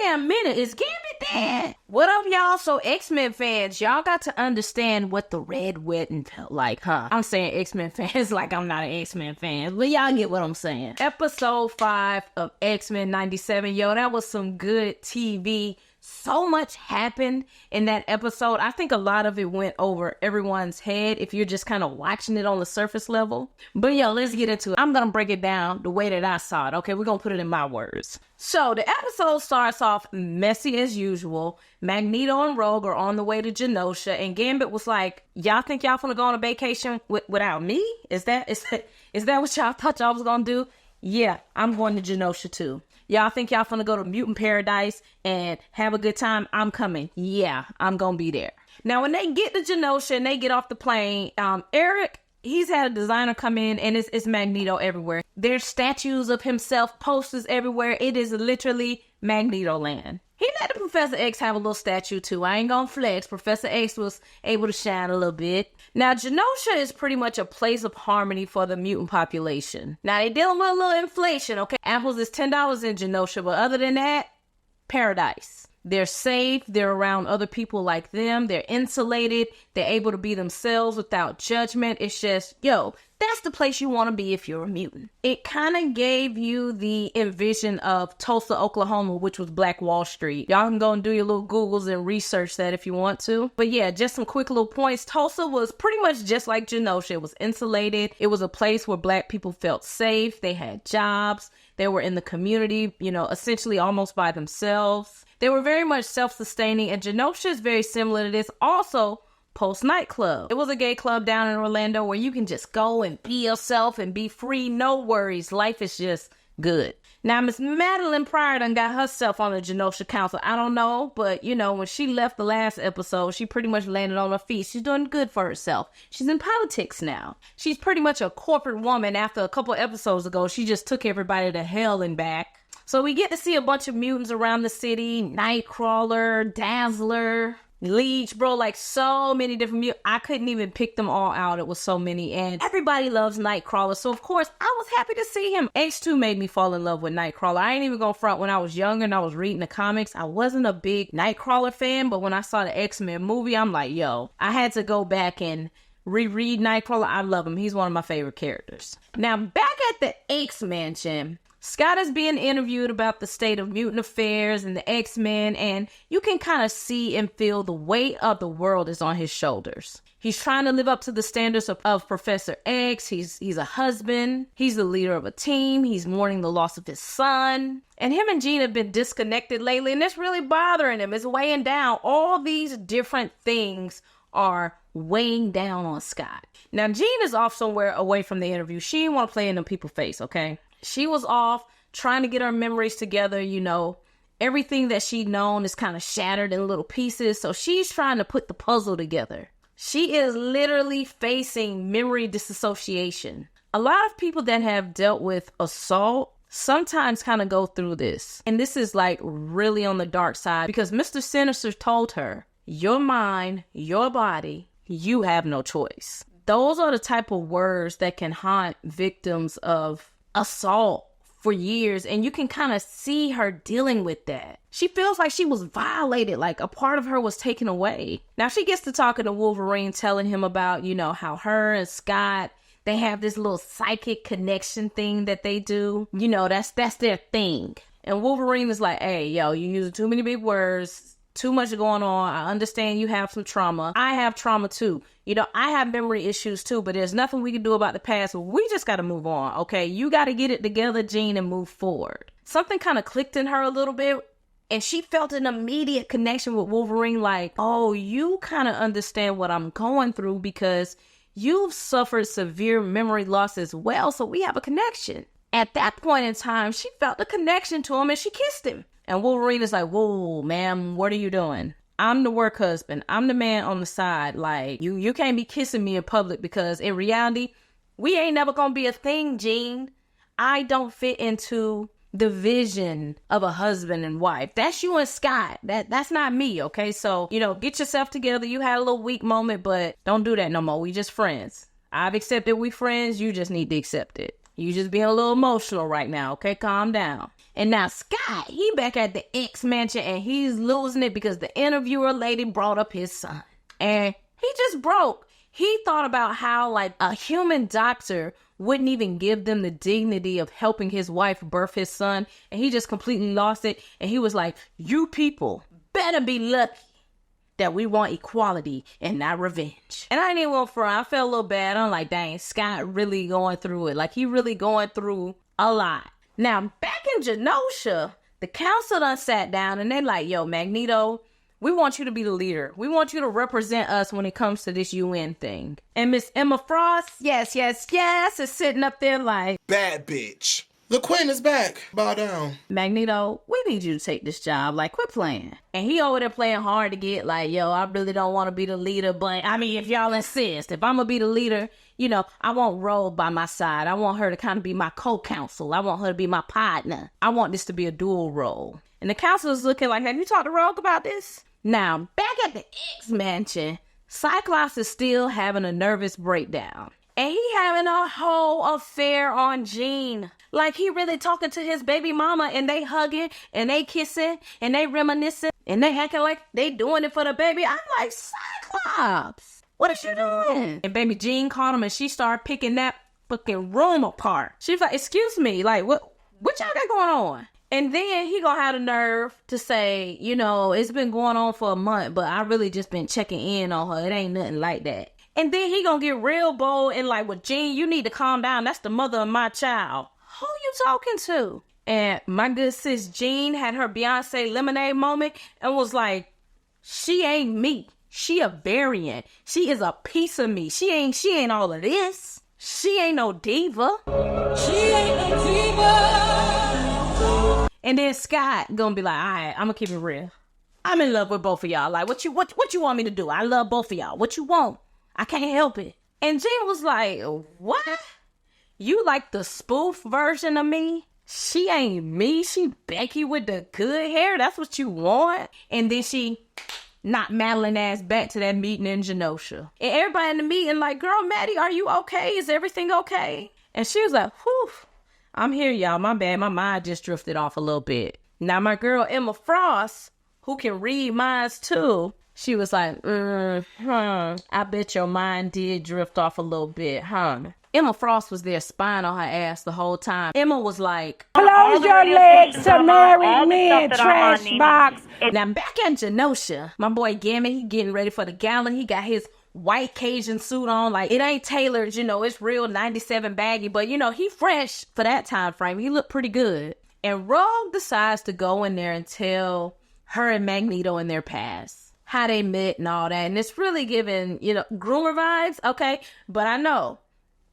damn minute. Is Gambit dead? What up, y'all? So, X-Men fans, y'all got to understand what the red wedding felt like, huh? I'm saying X-Men fans like I'm not an X-Men fan, but y'all get what I'm saying. Episode 5 of X-Men 97. Yo, that was some good TV. So much happened in that episode. I think a lot of it went over everyone's head if you're just kind of watching it on the surface level. But yo, let's get into it. I'm going to break it down the way that I saw it. Okay, we're going to put it in my words. So the episode starts off messy as usual. Magneto and Rogue are on the way to Genosha, and Gambit was like, y'all think y'all finna go on a vacation without me? Is that what y'all thought y'all was going to do? Yeah, I'm going to Genosha too. Y'all think y'all finna go to Mutant Paradise and have a good time? I'm coming. Yeah, I'm gonna be there. Now, when they get to Genosha and they get off the plane, Eric, he's had a designer come in and it's Magneto everywhere. There's statues of himself, posters everywhere. It is literally Magneto Land. He let the Professor X have a little statue too. I ain't gonna flex. Professor X was able to shine a little bit. Now, Genosha is pretty much a place of harmony for the mutant population. Now, they dealing with a little inflation, okay? Apples is $10 in Genosha, but other than that, paradise. They're safe. They're around other people like them. They're insulated. They're able to be themselves without judgment. It's just, yo, that's the place you want to be if you're a mutant. It kind of gave you the envision of Tulsa, Oklahoma, which was Black Wall Street. Y'all can go and do your little Googles and research that if you want to. But yeah, just some quick little points. Tulsa was pretty much just like Genosha. It was insulated. It was a place where Black people felt safe. They had jobs. They were in the community, you know, essentially almost by themselves. They were very much self-sustaining, and Genosha is very similar to this. Also, Post nightclub. It was a gay club down in Orlando where you can just go and be yourself and be free. No worries. Life is just good. Now, Miss Madelyn Pryor done got herself on the Genosha Council. I don't know, but, you know, when she left the last episode, she pretty much landed on her feet. She's doing good for herself. She's in politics now. She's pretty much a corporate woman. After a couple episodes ago, she just took everybody to hell and back. So we get to see a bunch of mutants around the city. Nightcrawler, Dazzler, Leech, bro, like so many different mutants. I couldn't even pick them all out. It was so many. And everybody loves Nightcrawler. So, of course, I was happy to see him. H2 made me fall in love with Nightcrawler. I ain't even gonna front. When I was younger and I was reading the comics, I wasn't a big Nightcrawler fan. But when I saw the X-Men movie, I'm like, yo, I had to go back and reread Nightcrawler. I love him. He's one of my favorite characters. Now, back at the X-Mansion, Scott is being interviewed about the state of mutant affairs and the X-Men, and you can kind of see and feel the weight of the world is on his shoulders. He's trying to live up to the standards of Professor X. He's a husband. He's the leader of a team. He's mourning the loss of his son. And him and Jean have been disconnected lately, and it's really bothering him. It's weighing down. All these different things are weighing down on Scott. Now, Jean is off somewhere away from the interview. She didn't want to play in the people's face, okay? She was off trying to get her memories together, you know. Everything that she'd known is kind of shattered in little pieces, so she's trying to put the puzzle together. She is literally facing memory disassociation. A lot of people that have dealt with assault sometimes kind of go through this. And this is like really on the dark side because Mr. Sinister told her, your mind, your body, you have no choice. Those are the type of words that can haunt victims of assault for years, and you can kind of see her dealing with that. She feels like she was violated, like a part of her was taken away. Now she gets to talking to Wolverine, telling him about, you know, how her and Scott, they have this little psychic connection thing that they do. You know, that's their thing. And Wolverine is like, hey, yo, you using too many big words. Too much going on. I understand you have some trauma. I have trauma too. You know, I have memory issues too, but there's nothing we can do about the past. We just got to move on, okay? You got to get it together, Jean, and move forward. Something kind of clicked in her a little bit, and she felt an immediate connection with Wolverine, like, oh, you kind of understand what I'm going through because you've suffered severe memory loss as well, so we have a connection. At that point in time, she felt a connection to him, and she kissed him. And Wolverine is like, whoa, ma'am, what are you doing? I'm the work husband. I'm the man on the side. Like, you can't be kissing me in public because in reality, we ain't never gonna be a thing, Jean. I don't fit into the vision of a husband and wife. That's you and Scott. That's not me, okay? So, you know, get yourself together. You had a little weak moment, but don't do that no more. We just friends. I've accepted we friends. You just need to accept it. You just being a little emotional right now, okay? Calm down. And now Scott, he back at the X mansion and he's losing it because the interviewer lady brought up his son. And he just broke. He thought about how like a human doctor wouldn't even give them the dignity of helping his wife birth his son. And he just completely lost it. And he was like, you people better be lucky that we want equality and not revenge. And I didn't even want for I felt a little bad. I'm like, dang, Scott really going through it. Like, he really going through a lot. Now, back in Genosha, the council done sat down and they like, yo, Magneto, we want you to be the leader. We want you to represent us when it comes to this UN thing. And Miss Emma Frost, yes, is sitting up there like, bad bitch. The queen is back. Bow down. Magneto, we need you to take this job. Like, quit playing. And he over there playing hard to get like, yo, I really don't want to be the leader. But, I mean, if y'all insist, if I'm going to be the leader, you know, I want Rogue by my side. I want her to kind of be my co-counsel. I want her to be my partner. I want this to be a dual role. And the council is looking like, have you talked to Rogue about this? Now, back at the X-Mansion, Cyclops is still having a nervous breakdown. And he having a whole affair on Jean. Like, he really talking to his baby mama and they hugging and they kissing and they reminiscing and they acting like they doing it for the baby. I'm like, Cyclops, what is you doing? And baby Jean called him and she started picking that fucking room apart. She was like, excuse me, like, what y'all got going on? And then he gonna have the nerve to say, you know, it's been going on for a month, but I really just been checking in on her. It ain't nothing like that. And then he gonna get real bold and like, well, Jean, you need to calm down. That's the mother of my child. Who you talking to? And my good sis Jean had her Beyonce Lemonade moment and was like, she ain't me. She a variant. She is a piece of me. She ain't all of this. She ain't no diva. She ain't no diva. And then Scott gonna be like, all right, I'm gonna keep it real. I'm in love with both of y'all. Like, what you want me to do? I love both of y'all. What you want? I can't help it. And Jean was like, what? You like the spoof version of me? She ain't me. She Becky with the good hair. That's what you want? And then she knocked Madelyn ass back to that meeting in Genosha. And everybody in the meeting like, girl, Maddie, are you okay? Is everything okay? And she was like, whew, I'm here, y'all. My bad. My mind just drifted off a little bit. Now, my girl Emma Frost, who can read minds too, she was like, I bet your mind did drift off a little bit, huh? Emma Frost was there spying on her ass the whole time. Emma was like, close your legs to marry me, trash box. Now back in Genosha, my boy Gambit, he getting ready for the gala. He got his white Cajun suit on. Like, it ain't tailored, you know, it's real 97 baggy. But, you know, he fresh for that time frame. He looked pretty good. And Rogue decides to go in there and tell her and Magneto in their past how they met and all that. And it's really giving, you know, groomer vibes, okay? But I know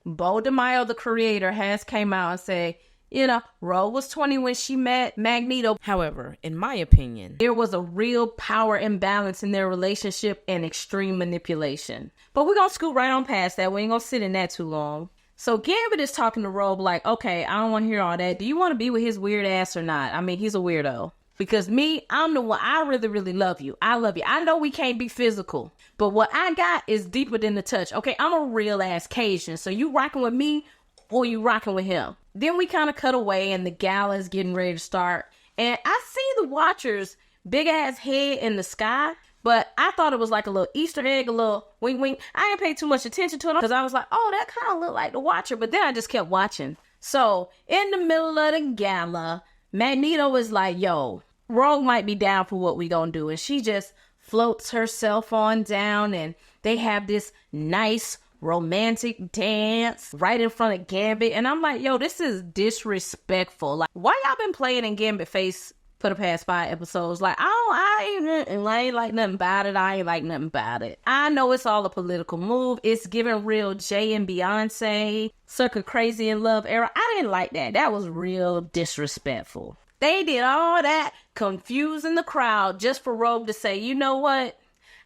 Beau, the creator, has came out and said, you know, Rogue was 20 when she met Magneto. However, in my opinion, there was a real power imbalance in their relationship and extreme manipulation. But we're going to scoot right on past that. We ain't going to sit in that too long. So Gambit is talking to Rogue like, okay, I don't want to hear all that. Do you want to be with his weird ass or not? I mean, he's a weirdo. Because me, I'm the one, I really, really love you. I love you. I know we can't be physical, but what I got is deeper than the touch. Okay, I'm a real ass Cajun. So you rocking with me or you rocking with him? Then we kind of cut away and the gala is getting ready to start. And I see the Watchers' big ass head in the sky, but I thought it was like a little Easter egg, a little wink wink. I didn't pay too much attention to it because I was like, oh, that kind of looked like the Watcher. But then I just kept watching. So in the middle of the gala, Magneto is like, yo, Rogue might be down for what we gonna do. And she just floats herself on down and they have this nice romantic dance right in front of Gambit. And I'm like, yo, this is disrespectful. Like, why y'all been playing in Gambit face for the past 5 episodes? Like, I ain't like nothing about it. I ain't like nothing about it. I know it's all a political move. It's giving real Jay and Beyonce, circa Crazy in Love era. I didn't like that. That was real disrespectful. They did all that confusing the crowd just for Rogue to say, you know what?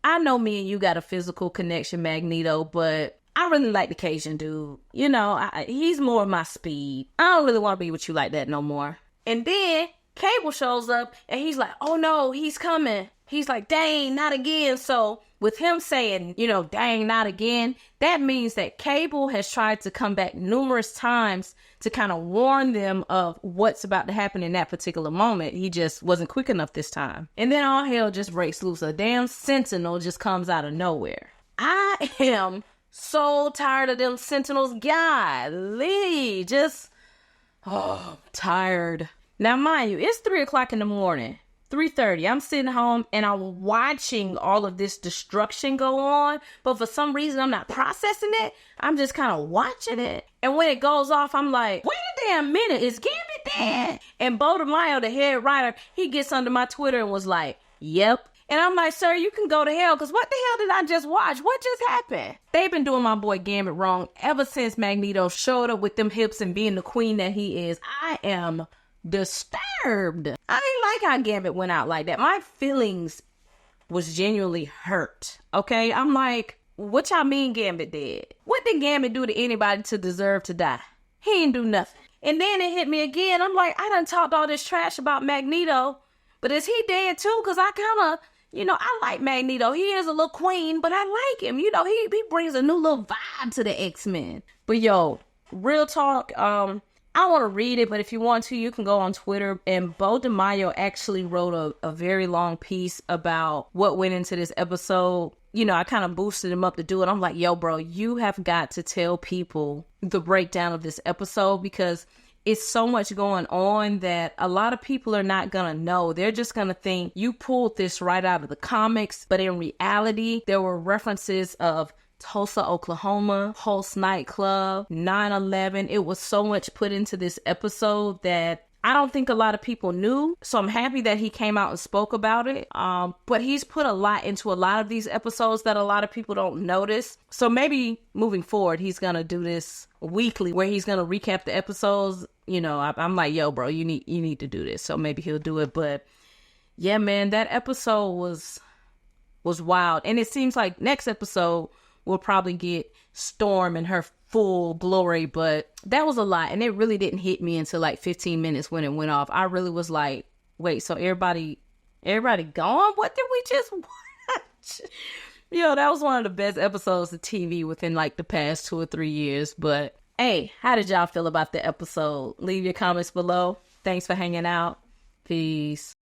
I know me and you got a physical connection, Magneto, but I really like the Cajun dude. You know, he's more of my speed. I don't really want to be with you like that no more. And then Cable shows up and he's like, oh no, he's coming. He's like, dang, not again. So with him saying, dang, not again, that means that Cable has tried to come back numerous times to kind of warn them of what's about to happen in that particular moment. He just wasn't quick enough this time. And then all hell just breaks loose. A damn Sentinel just comes out of nowhere. I am so tired of them Sentinels. Golly, just, tired. Now, mind you, it's 3 o'clock in the morning. 3:30. I'm sitting home and I'm watching all of this destruction go on, but for some reason I'm not processing it. I'm just kind of watching it. And when it goes off, I'm like, wait a damn minute, is Gambit dead? And Beau, the head writer, he gets under my Twitter and was like, yep. And I'm like, sir, you can go to hell, because what the hell did I just watch? What just happened? They've been doing my boy Gambit wrong ever since Magneto showed up with them hips and being the queen that he is. I am disturbed. I didn't like how Gambit went out like that. My feelings was genuinely hurt. Okay, I'm like, what y'all mean Gambit did? What did Gambit do to anybody to deserve to die? He ain't do nothing. And then it hit me again. I'm like, I done talked all this trash about Magneto, but is he dead too? Because I kind of, I like Magneto. He is a little queen, but I like him. He brings a new little vibe to the X-Men. But yo, real talk, I want to read it, but if you want to, you can go on Twitter. And Beau DeMaio actually wrote a very long piece about what went into this episode. I kind of boosted him up to do it. I'm like, yo, bro, you have got to tell people the breakdown of this episode, because it's so much going on that a lot of people are not going to know. They're just going to think you pulled this right out of the comics. But in reality, there were references of Tulsa, Oklahoma, Pulse nightclub, 9/11. It was so much put into this episode that I don't think a lot of people knew. So I'm happy that he came out and spoke about it. But he's put a lot into a lot of these episodes that a lot of people don't notice. So maybe moving forward, he's going to do this weekly where he's going to recap the episodes. I'm like, yo, bro, you need to do this. So maybe he'll do it. But yeah, man, that episode was wild. And it seems like next episode we'll probably get Storm in her full glory, but that was a lot, and it really didn't hit me until like 15 minutes when it went off. I really was like, wait, so everybody gone? What did we just watch? That was one of the best episodes of TV within like the past 2 or 3 years. But hey, how did y'all feel about the episode? Leave your comments below. Thanks for hanging out. Peace.